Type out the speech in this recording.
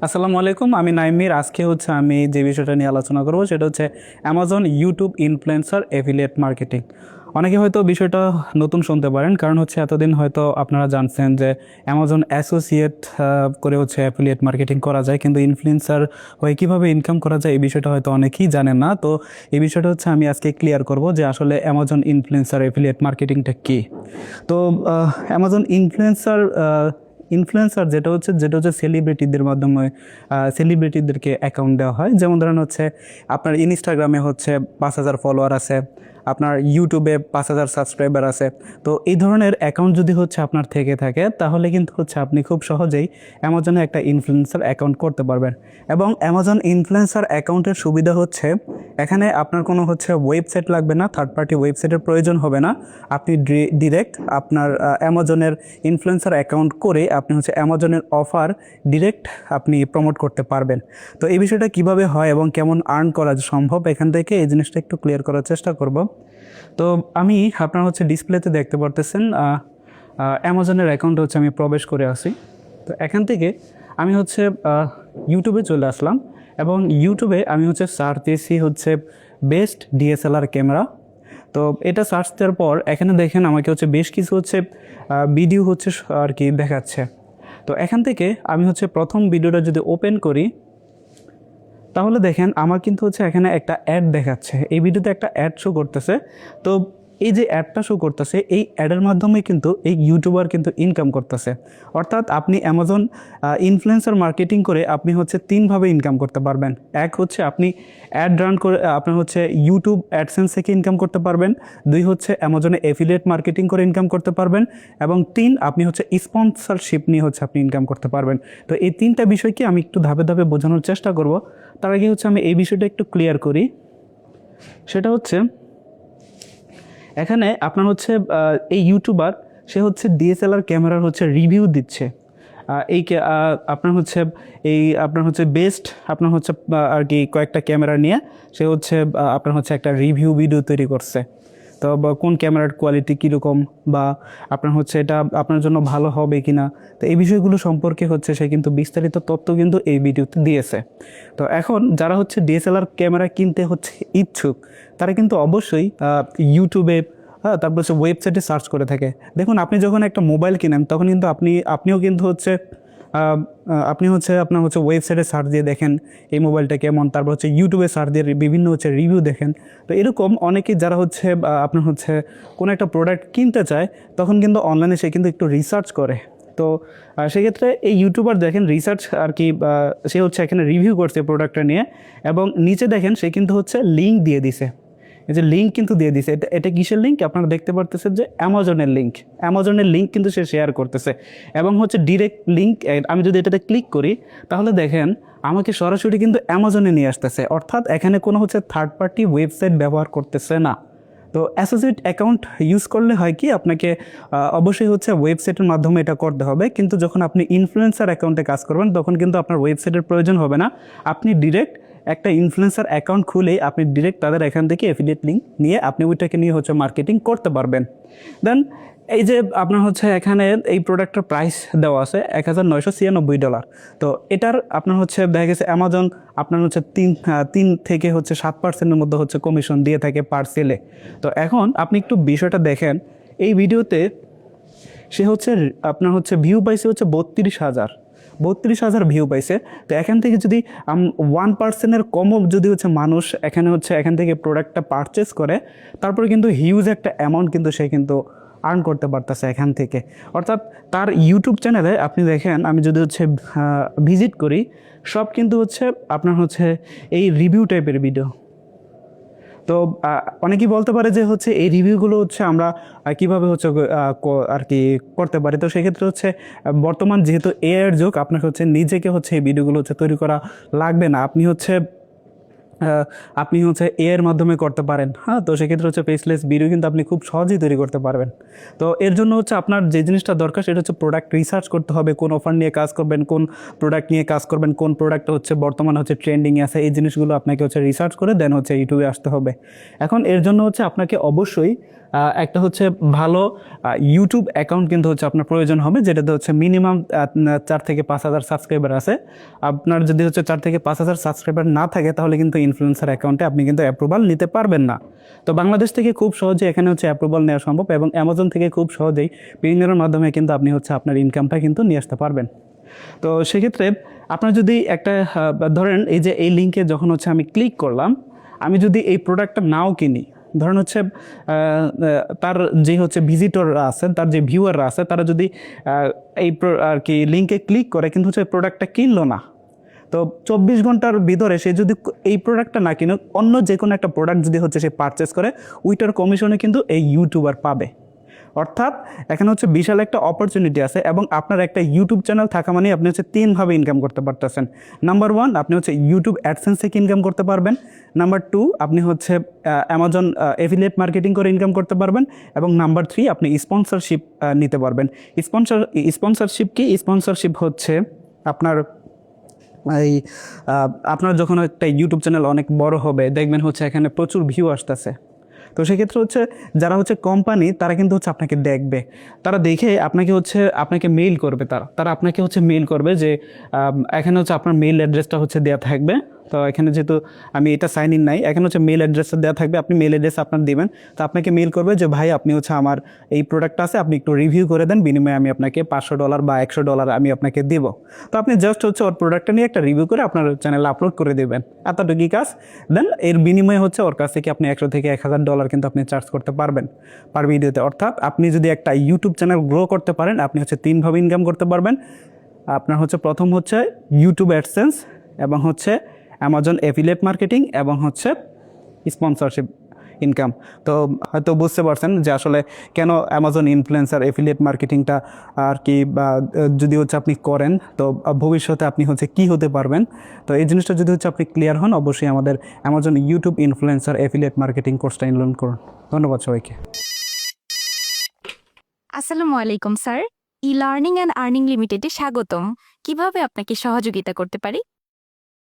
আসসালামু আলাইকুম, আমি নাইমির। আজকে আমি যে বিষয়টা নিয়ে আলোচনা করব সেটা হচ্ছে Amazon YouTube influencer affiliate marketing. অনেকে হয়তো বিষয়টা নতুন শুনতে পারেন, কারণ এতদিন হয়তো আপনারা জানছেন যে অ্যামাজন অ্যাসোসিয়েট করে অ্যাফিলিয়েট মার্কেটিং করা যায়, কিন্তু ইনফ্লুয়েন্সার হয়ে কীভাবে ইনকাম করা যায় এই বিষয়টা হয়তো অনেকেই জানেন না। তো এই বিষয়টা আমি আজকে ক্লিয়ার করব যে আসলে অ্যামাজন ইনফ্লুয়েন্সার এফিলিয়েট মার্কেটিংটা কী। তো অ্যামাজন ইনফ্লুয়েন্সার যেটা হচ্ছে সেলিব্রিটিদের মাধ্যমে সেলিব্রিটিদেরকে অ্যাকাউন্ট দেওয়া হয়। যেমন ধরেন আপনার ইনস্টাগ্রামে 5,000 ফলোয়ার আছে, আপনার ইউটিউবে 5,000 সাবস্ক্রাইবার আছে। তো এই ধরনের অ্যাকাউন্ট যদি আপনার থেকে থাকে, তাহলে কিন্তু আপনি খুব সহজেই অ্যামাজনে একটা ইনফ্লুয়েন্সার অ্যাকাউন্ট করতে পারবেন। এবং অ্যামাজন ইনফ্লুয়েন্সার অ্যাকাউন্টের সুবিধা এখানে আপনার কোনো ওয়েবসাইট লাগবে না, থার্ড পার্টি ওয়েবসাইটের প্রয়োজন হবে না। আপনি ডিরেক্ট আপনার অ্যামাজনের ইনফ্লুয়েন্সার অ্যাকাউন্ট করে আপনি অ্যামাজনের অফার ডিরেক্ট আপনি প্রমোট করতে পারবেন। তো এই বিষয়টা কিভাবে হয় এবং কেমন আর্ন করা সম্ভব, এখান থেকে এই জিনিসটা একটু ক্লিয়ার করার চেষ্টা করব। তো আমি আপনার ডিসপ্লেতে দেখতে পারতেছেন অ্যামাজনের অ্যাকাউন্টে আমি প্রবেশ করে আসি। তো এখান থেকে আমি ইউটিউবে চলে আসলাম এবং ইউটিউবে আমি সার্চ দিয়েছি বেস্ট ডিএসএলআর ক্যামেরা। তো এটা সার্চ দেওয়ার পর এখানে দেখেন আমাকে বেশ কিছু ভিডিও আর কি দেখাচ্ছে। তো এখান থেকে আমি প্রথম ভিডিওটা যদি ওপেন করি, তাহলে দেখেন আমার কিন্তু এখানে একটা অ্যাড দেখাচ্ছে। এই ভিডিওতে একটা অ্যাড শো করতেছে। তো এই যে অ্যাডটা শো করতেছে, এই অ্যাডের মাধ্যমে কিন্তু এই ইউটিউবার কিন্তু ইনকাম করতেছে। অর্থাৎ আপনি অ্যামাজন ইনফ্লুয়েন্সার মার্কেটিং করে আপনি তিনভাবে ইনকাম করতে পারবেন। এক আপনি অ্যাড রান করে আপনার ইউটিউব অ্যাডসেন্স থেকে ইনকাম করতে পারবেন। দুই অ্যামাজনে এফিলিয়েট মার্কেটিং করে ইনকাম করতে পারবেন। এবং তিন, আপনি স্পন্সরশিপ নিয়ে আপনি ইনকাম করতে পারবেন। তো এই তিনটা বিষয়কে আমি একটু ধাপে ধাপে বোঝানোর চেষ্টা করব। তার আগে আমি এই বিষয়টা একটু ক্লিয়ার করি। সেটা এখানে আপনার এই ইউটিউবার সে ডিএসএলআর ক্যামেরার রিভিউ দিচ্ছে। এই আপনার এই আপনার বেস্ট আপনার আর কি কয়েকটা ক্যামেরা নিয়ে সে আপনার একটা রিভিউ ভিডিও তৈরি করছে। তো কোন ক্যামেরার কোয়ালিটি কীরকম, বা আপনার এটা আপনার জন্য ভালো হবে কি না, তো এই বিষয়গুলো সম্পর্কে সে কিন্তু বিস্তারিত তথ্য কিন্তু এই ভিডিওতে দিয়েছে। তো এখন যারা ডিএসএলআর ক্যামেরা কিনতে ইচ্ছুক, তারা কিন্তু অবশ্যই ইউটিউবে তারপর ওয়েবসাইটে সার্চ করে থাকে। দেখুন, আপনি যখন একটা মোবাইল কিনেন তখন কিন্তু আপনিও কিন্তু আপনি আপনার ওয়েবসাইটে সার্চ দিয়ে দেখেন এই মোবাইলটা কেমন, তারপর ইউটিউবে সার্চ দিয়ে বিভিন্ন রিভিউ দেখেন। তো এরকম অনেকেই যারা আপনার কোনো একটা প্রোডাক্ট কিনতে চায়, তখন কিন্তু অনলাইনে সে কিন্তু একটু রিসার্চ করে। তো সেক্ষেত্রে এই ইউটিউবার দেখেন রিসার্চ আর কি সে এখানে রিভিউ করছে প্রোডাক্টটা নিয়ে, এবং নিচে দেখেন সে কিন্তু লিঙ্ক দিয়ে দিছে। এই যে লিঙ্ক কিন্তু দিয়ে দিছে, এটা কিসের লিঙ্ক আপনারা দেখতে পারতেছেন যে অ্যামাজনের লিঙ্ক কিন্তু সে শেয়ার করতেছে। এবং ডিরেক্ট লিঙ্ক আমি যদি এটাতে ক্লিক করি, তাহলে দেখেন আমাকে সরাসরি কিন্তু অ্যামাজনে নিয়ে আসতেছে। অর্থাৎ এখানে কোনো থার্ড পার্টি ওয়েবসাইট ব্যবহার করতেছে না। তো অ্যাসোসিয়েট অ্যাকাউন্ট ইউজ করলে হয় কি, আপনাকে অবশ্যই ওয়েবসাইটের মাধ্যমে এটা করতে হবে। কিন্তু যখন আপনি ইনফ্লুয়েন্সার অ্যাকাউন্টে কাজ করবেন, তখন কিন্তু আপনার ওয়েবসাইটের প্রয়োজন হবে না। আপনি ডিরেক্ট একটা ইনফ্লুয়েন্সার অ্যাকাউন্ট খুলেই আপনি ডিরেক্ট তাদের এখান থেকে এফিলিয়েট লিঙ্ক নিয়ে আপনি ওইটাকে নিয়ে মার্কেটিং করতে পারবেন। দেন এই যে আপনার এখানে এই প্রোডাক্টের প্রাইস দেওয়া আছে $1,996। তো এটার আপনার দেখা গেছে অ্যামাজন আপনার 3 থেকে 7%-এর মধ্যে কমিশন দিয়ে থাকে পার সেলে। তো এখন আপনি একটু বিষয়টা দেখেন, এই ভিডিওতে সে আপনার ভিউ পাইছে 32,000 ভিউ পাইছে। তো এখান থেকে যদি 1%-এর কমও যদি মানুষ এখান থেকে প্রোডাক্টটা পারচেস করে, তারপরে কিন্তু হিউজ একটা অ্যামাউন্ট কিন্তু সে কিন্তু আর্ন করতে পারতেছে এখান থেকে। অর্থাৎ তার ইউটিউব চ্যানেলে আপনি দেখেন, আমি যদি ভিজিট করি, সব কিন্তু আপনার এই রিভিউ টাইপের ভিডিও। তো অনেকেই বলতে পারে যে এই রিভিউগুলো আমরা কীভাবে আর কি করতে পারি। তো সেক্ষেত্রে বর্তমান যেহেতু এআইয়ের যুগ, আপনাকে নিজেকে এই ভিডিওগুলো তৈরি করা লাগবে না। আপনি আপনি হচ্ছে এর মাধ্যমে করতে পারেন। হ্যাঁ, তো সেক্ষেত্রে হচ্ছে ফেসলেস ভিডিও কিন্তু আপনি খুব সহজেই তৈরি করতে পারবেন। তো এর জন্য হচ্ছে আপনার যে জিনিসটা দরকার সেটা হচ্ছে প্রোডাক্ট রিসার্চ করতে হবে, কোন অফার নিয়ে কাজ করবেন, কোন প্রোডাক্ট নিয়ে কাজ করবেন, কোন প্রোডাক্ট হচ্ছে বর্তমানে হচ্ছে ট্রেন্ডিংয়ে আছে, এই জিনিসগুলো আপনাকে হচ্ছে রিসার্চ করে দেন হচ্ছে ইউটিউবে আসতে হবে। এখন এর জন্য হচ্ছে আপনাকে অবশ্যই একটা হচ্ছে ভালো ইউটিউব অ্যাকাউন্ট কিন্তু হচ্ছে আপনার প্রয়োজন হবে, যেটাতে হচ্ছে মিনিমাম 4 থেকে 5 হাজার সাবস্ক্রাইবার আছে। আপনার যদি হচ্ছে 4 থেকে 5 হাজার সাবস্ক্রাইবার না থাকে তাহলে কিন্তু ইনফ্লুয়েন্সার অ্যাকাউন্টে আপনি কিন্তু অ্যাপ্রুভাল নিতে পারবেন না। তো বাংলাদেশ থেকে খুব সহজে এখানে হচ্ছে অ্যাপ্রুভাল নেওয়া সম্ভব, এবং অ্যামাজন থেকে খুব সহজেই প্রিমিয়ারের মাধ্যমে কিন্তু আপনি হচ্ছে আপনার ইনকামটা কিন্তু নিয়ে আসতে পারবেন। তো সেক্ষেত্রে আপনার যদি একটা ধরেন এই যে এই লিঙ্কে যখন হচ্ছে আমি ক্লিক করলাম, আমি যদি এই প্রোডাক্টটা নাও কিনি, ধরেন হচ্ছে তার যে হচ্ছে ভিজিটররা আছেন, তার যে ভিউয়াররা আছে, তারা যদি এই আর কি লিঙ্কে ক্লিক করে কিন্তু হচ্ছে প্রোডাক্টটা কিনলো না, তো 24 ঘন্টার ভিতরে সে যদি এই প্রোডাক্টটা না কিনুক, অন্য যে কোনো একটা প্রোডাক্ট যদি হচ্ছে সে পারচেস করে, ওইটার কমিশনে কিন্তু এই ইউটিউবার পাবে। অর্থাৎ এখানে হচ্ছে বিশাল একটা অপরচুনিটি আছে, এবং আপনার একটা ইউটিউব চ্যানেল থাকা মানে আপনি হচ্ছে 3ভাবে ইনকাম করতে পারতেছেন। নাম্বার 1, আপনি হচ্ছে ইউটিউব অ্যাডসেন্স থেকে ইনকাম করতে পারবেন। নাম্বার 2, আপনি হচ্ছে অ্যামাজন এফিলিয়েট মার্কেটিং করে ইনকাম করতে পারবেন। এবং নাম্বার 3, আপনি স্পন্সরশিপ নিতে পারবেন। স্পন্সরশিপ কি? স্পন্সরশিপ হচ্ছে আপনার এই আপনার যখন একটা ইউটিউব চ্যানেল অনেক বড় হবে, দেখবেন হচ্ছে এখানে প্রচুর ভিউ আসতেছে। তো সেক্ষেত্রে হচ্ছে যারা হচ্ছে কোম্পানি, তারা কিন্তু হচ্ছে আপনাকে দেখবে, তারা দেখে আপনাকে মেইল করবে, তারা আপনাকে হচ্ছে মেইল করবে যে এখানে হচ্ছে আপনার মেইল অ্যাড্রেসটা হচ্ছে দেওয়া থাকবে। তো এখানে যেহেতু আমি এটা সাইন ইন নাই, এখানে হচ্ছে মেইল অ্যাড্রেসটা দেওয়া থাকবে, আপনি মেইল অ্যাড্রেস আপনার দিবেন। তো আপনাকে মেইল করবে যে ভাই আপনি হচ্ছে আমার এই প্রোডাক্টটা আছে, আপনি একটু রিভিউ করে দেন, বিনিময়ে আমি আপনাকে $500 বা $100 আমি আপনাকে দিব। তো আপনি জাস্ট হচ্ছে ওর প্রোডাক্টটা নিয়ে একটা রিভিউ করে আপনার চ্যানেলে আপলোড করে দেবেন, এতটুকুই কাজ। দেন এর বিনিময়ে হচ্ছে ওর কাছ থেকে আপনি $100 থেকে $1000 কিন্তু আপনি চার্জ করতে পারবেন পার ভিডিওতে। অর্থাৎ আপনি যদি একটা ইউটিউব চ্যানেল গ্রো করতে পারেন, আপনি হচ্ছে 3ভাবে ইনকাম করতে পারবেন। আপনার হচ্ছে প্রথম হচ্ছে ইউটিউব অ্যাডসেন্স, এবং হচ্ছে অ্যামাজন এফিলিয়েট মার্কেটিং, এবং হচ্ছে স্পন্সরশিপ ইনকাম। তো হয়তো বুঝতে পারছেন যে আসলে কেন অ্যামাজন ইনফ্লুয়েন্সার এফিলিয়েট মার্কেটিংটা আর কি, বা যদি হচ্ছে আপনি করেন তো ভবিষ্যতে আপনি হচ্ছে কি হতে পারবেন। তো এই জিনিসটা যদি হচ্ছে আপনি ক্লিয়ার হন, অবশ্যই আমাদের Amazon YouTube influencer affiliate marketing কোর্সটা এনরোল করুন। ধন্যবাদ সবাইকে। আসসালামু আলাইকুম sir, e learning and earning লিমিটেডে স্বাগতম। কিভাবে আপনাকে সহযোগিতা করতে পারি?